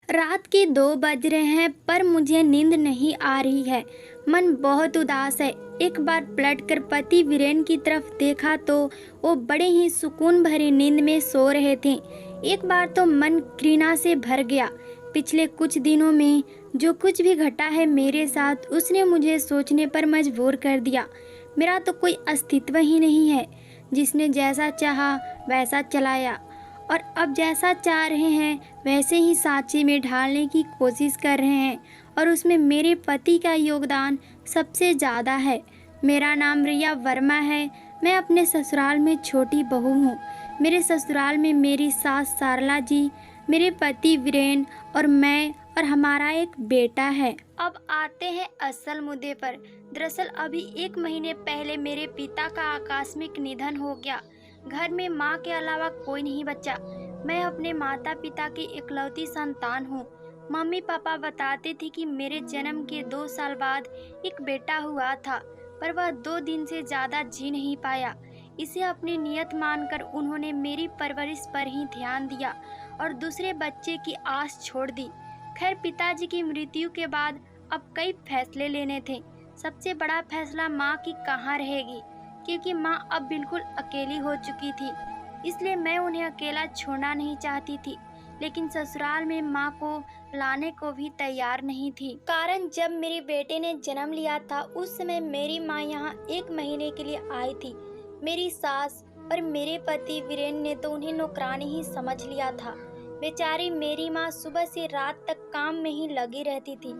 रात के 2 बज रहे हैं पर मुझे नींद नहीं आ रही है। मन बहुत उदास है। एक बार पलटकर पति वीरेन की तरफ देखा तो वो बड़े ही सुकून भरी नींद में सो रहे थे। एक बार तो मन घृणा से भर गया। पिछले कुछ दिनों में जो कुछ भी घटा है मेरे साथ, उसने मुझे सोचने पर मजबूर कर दिया। मेरा तो कोई अस्तित्व ही नहीं है। जिसने जैसा चाहा वैसा चलाया और अब जैसा चाह रहे हैं वैसे ही सांचे में ढालने की कोशिश कर रहे हैं, और उसमें मेरे पति का योगदान सबसे ज़्यादा है। मेरा नाम रिया वर्मा है। मैं अपने ससुराल में छोटी बहू हूँ। मेरे ससुराल में मेरी सास सारला जी, मेरे पति वीरेन और मैं और हमारा एक बेटा है। अब आते हैं असल मुद्दे पर। दरअसल अभी 1 महीने पहले मेरे पिता का आकस्मिक निधन हो गया। घर में माँ के अलावा कोई नहीं बचा। मैं अपने माता पिता की इकलौती संतान हूँ। मम्मी पापा बताते थे कि मेरे जन्म के 2 साल बाद एक बेटा हुआ था, पर वह 2 दिन से ज़्यादा जी नहीं पाया। इसे अपनी नियत मानकर उन्होंने मेरी परवरिश पर ही ध्यान दिया और दूसरे बच्चे की आस छोड़ दी। खैर, पिताजी की मृत्यु के बाद अब कई फैसले लेने थे। सबसे बड़ा फैसला माँ की कहाँ रहेगी, क्योंकि माँ अब बिल्कुल अकेली हो चुकी थी। इसलिए मैं उन्हें अकेला छोड़ना नहीं चाहती थी, लेकिन ससुराल में माँ को लाने को भी तैयार नहीं थी। कारण, जब मेरे बेटे ने जन्म लिया था उस समय मेरी माँ यहाँ 1 महीने के लिए आई थी। मेरी सास और मेरे पति वीरेन ने तो उन्हें नौकरानी ही समझ लिया था। बेचारी मेरी माँ सुबह से रात तक काम में ही लगी रहती थी,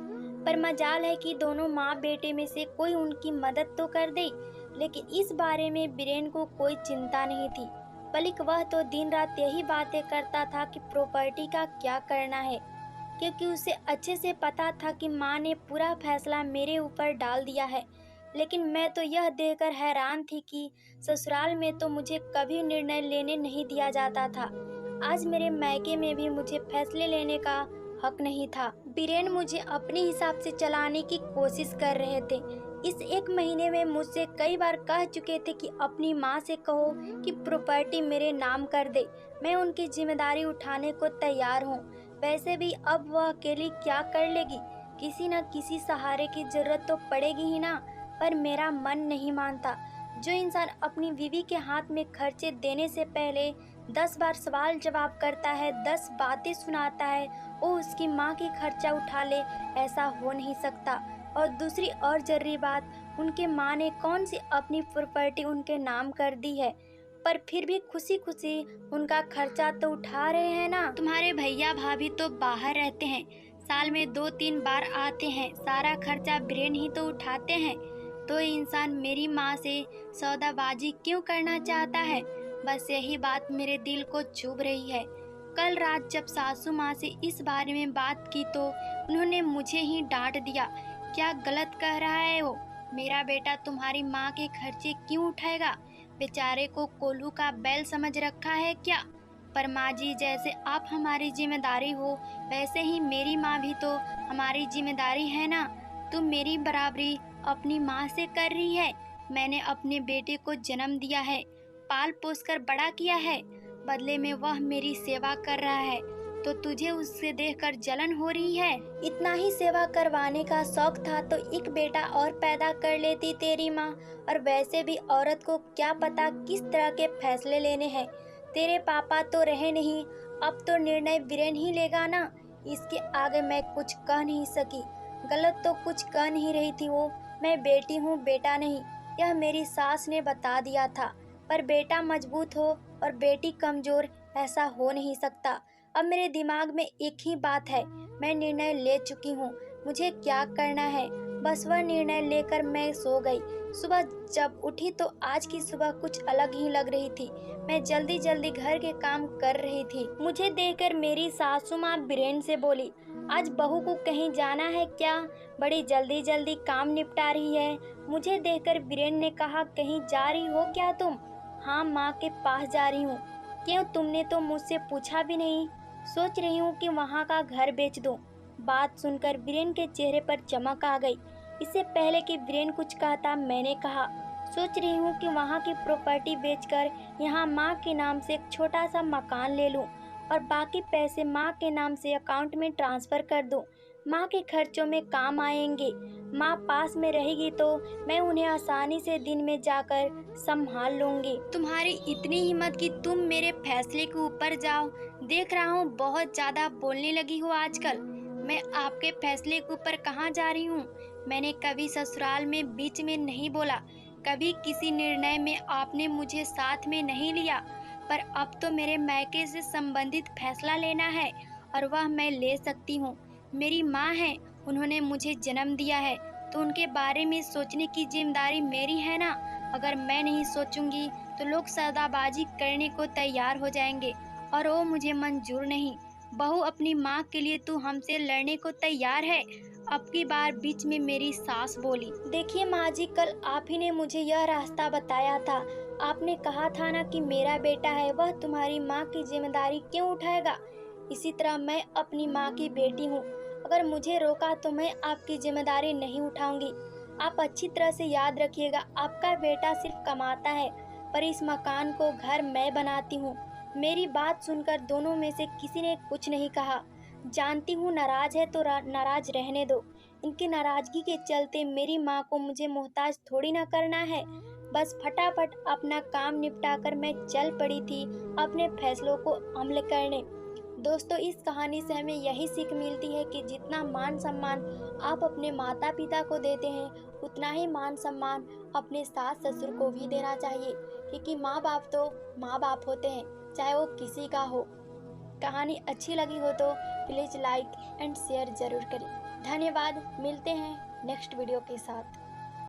पर मजाल है कि दोनों माँ बेटे में से कोई उनकी मदद तो कर दे। लेकिन इस बारे में वीरेन को कोई चिंता नहीं थी, बल्कि वह तो दिन रात यही बातें करता था कि प्रॉपर्टी का क्या करना है, क्योंकि उसे अच्छे से पता था कि माँ ने पूरा फैसला मेरे ऊपर डाल दिया है। लेकिन मैं तो यह देखकर हैरान थी कि ससुराल में तो मुझे कभी निर्णय लेने नहीं दिया जाता था। आज मेरे मायके में भी मुझे फैसले लेने का हक नहीं था। वीरेन मुझे अपने हिसाब से चलाने की कोशिश कर रहे थे। इस 1 महीने में मुझसे कई बार कह चुके थे कि अपनी माँ से कहो कि प्रॉपर्टी मेरे नाम कर दे। मैं उनकी जिम्मेदारी उठाने को तैयार हूँ। वैसे भी अब वह अकेली क्या कर लेगी, किसी न किसी सहारे की जरूरत तो पड़ेगी ही ना। पर मेरा मन नहीं मानता। जो इंसान अपनी बीवी के हाथ में खर्चे देने से पहले 10 बार सवाल जवाब करता है, 10 बातें सुनाता है, वो उसकी माँ की खर्चा उठा ले, ऐसा हो नहीं सकता। और दूसरी और जरूरी बात, उनके माँ ने कौन सी अपनी प्रॉपर्टी उनके नाम कर दी है, पर फिर भी खुशी खुशी उनका खर्चा तो उठा रहे हैं ना। तुम्हारे भैया भाभी तो बाहर रहते हैं, साल में 2-3 बार आते हैं, सारा खर्चा वीरेन ही तो उठाते हैं। तो इंसान मेरी माँ से सौदाबाजी क्यों करना चाहता है? बस यही बात मेरे दिल को चुभ रही है। कल रात जब सासू माँ से इस बारे में बात की तो उन्होंने मुझे ही डांट दिया। क्या गलत कह रहा है वो? मेरा बेटा तुम्हारी माँ के खर्चे क्यों उठाएगा? बेचारे को कोल्हू का बैल समझ रखा है क्या? पर माँ जी, जैसे आप हमारी जिम्मेदारी हो वैसे ही मेरी माँ भी तो हमारी जिम्मेदारी है ना। तुम मेरी बराबरी अपनी माँ से कर रही है। मैंने अपने बेटे को जन्म दिया है, पाल पोस कर बड़ा किया है, बदले में वह मेरी सेवा कर रहा है, तो तुझे उससे देखकर जलन हो रही है? इतना ही सेवा करवाने का शौक था तो एक बेटा और पैदा कर लेती तेरी माँ। और वैसे भी औरत को क्या पता किस तरह के फैसले लेने हैं। तेरे पापा तो रहे नहीं, अब तो निर्णय वीरेन ही लेगा ना। इसके आगे मैं कुछ कह नहीं सकी। गलत तो कुछ कह नहीं रही थी वो। मैं बेटी हूँ, बेटा नहीं, यह मेरी सास ने बता दिया था। पर बेटा मजबूत हो और बेटी कमजोर, ऐसा हो नहीं सकता। अब मेरे दिमाग में एक ही बात है, मैं निर्णय ले चुकी हूँ, मुझे क्या करना है। बस वह निर्णय लेकर मैं सो गई। सुबह जब उठी तो आज की सुबह कुछ अलग ही लग रही थी। मैं जल्दी जल्दी घर के काम कर रही थी। मुझे देखकर मेरी सासू माँ वीरेन से बोली, आज बहू को कहीं जाना है क्या? बड़ी जल्दी जल्दी काम निपटा रही है। मुझे देखकर वीरेन ने कहा, कहीं जा रही हो क्या तुम? हाँ, माँ के पास जा रही हूँ। क्यों, तुमने तो मुझसे पूछा भी नहीं। सोच रही हूँ कि वहाँ का घर बेच दूँ। बात सुनकर वीरेन के चेहरे पर चमक आ गई। इससे पहले कि वीरेन कुछ कहता, मैंने कहा, सोच रही हूँ कि वहाँ की प्रॉपर्टी बेचकर यहाँ माँ के नाम से एक छोटा सा मकान ले लूँ और बाकी पैसे माँ के नाम से अकाउंट में ट्रांसफ़र कर दो। माँ के खर्चों में काम आएंगे। माँ पास में रहेगी तो मैं उन्हें आसानी से दिन में जाकर संभाल लूँगी। तुम्हारी इतनी हिम्मत कि तुम मेरे फैसले के ऊपर जाओ। देख रहा हूँ बहुत ज़्यादा बोलने लगी हो आजकल। मैं आपके फैसले के ऊपर कहाँ जा रही हूँ? मैंने कभी ससुराल में बीच में नहीं बोला, कभी किसी निर्णय में आपने मुझे साथ में नहीं लिया, पर अब तो मेरे मायके से संबंधित फैसला लेना है और वह मैं ले सकती हूँ। मेरी माँ है, उन्होंने मुझे जन्म दिया है, तो उनके बारे में सोचने की जिम्मेदारी मेरी है ना। अगर मैं नहीं सोचूंगी तो लोग सौदाबाजी करने को तैयार हो जाएंगे और वो मुझे मंजूर नहीं। बहू, अपनी माँ के लिए तू हमसे लड़ने को तैयार है? अब की बार बीच में मेरी सास बोली। देखिए माँ जी, कल आप ही ने मुझे यह रास्ता बताया था। आपने कहा था ना कि मेरा बेटा है, वह तुम्हारी माँ की जिम्मेदारी क्यों उठाएगा। इसी तरह मैं अपनी माँ की बेटी हूँ। अगर मुझे रोका तो मैं आपकी जिम्मेदारी नहीं उठाऊंगी। आप अच्छी तरह से याद रखिएगा, आपका बेटा सिर्फ कमाता है, पर इस मकान को घर मैं बनाती हूँ। मेरी बात सुनकर दोनों में से किसी ने कुछ नहीं कहा। जानती हूँ नाराज है तो नाराज रहने दो। इनकी नाराजगी के चलते मेरी माँ को मुझे मोहताज थोड़ी ना करना है। बस फटाफट अपना काम निपटाकर मैं चल पड़ी थी अपने फैसलों को अमल करने। दोस्तों, इस कहानी से हमें यही सीख मिलती है कि जितना मान सम्मान आप अपने माता पिता को देते हैं, उतना ही मान सम्मान अपने सास ससुर को भी देना चाहिए, क्योंकि माँ बाप तो माँ बाप होते हैं, चाहे वो किसी का हो। कहानी अच्छी लगी हो तो प्लीज़ लाइक एंड शेयर ज़रूर करें। धन्यवाद। मिलते हैं नेक्स्ट वीडियो के साथ।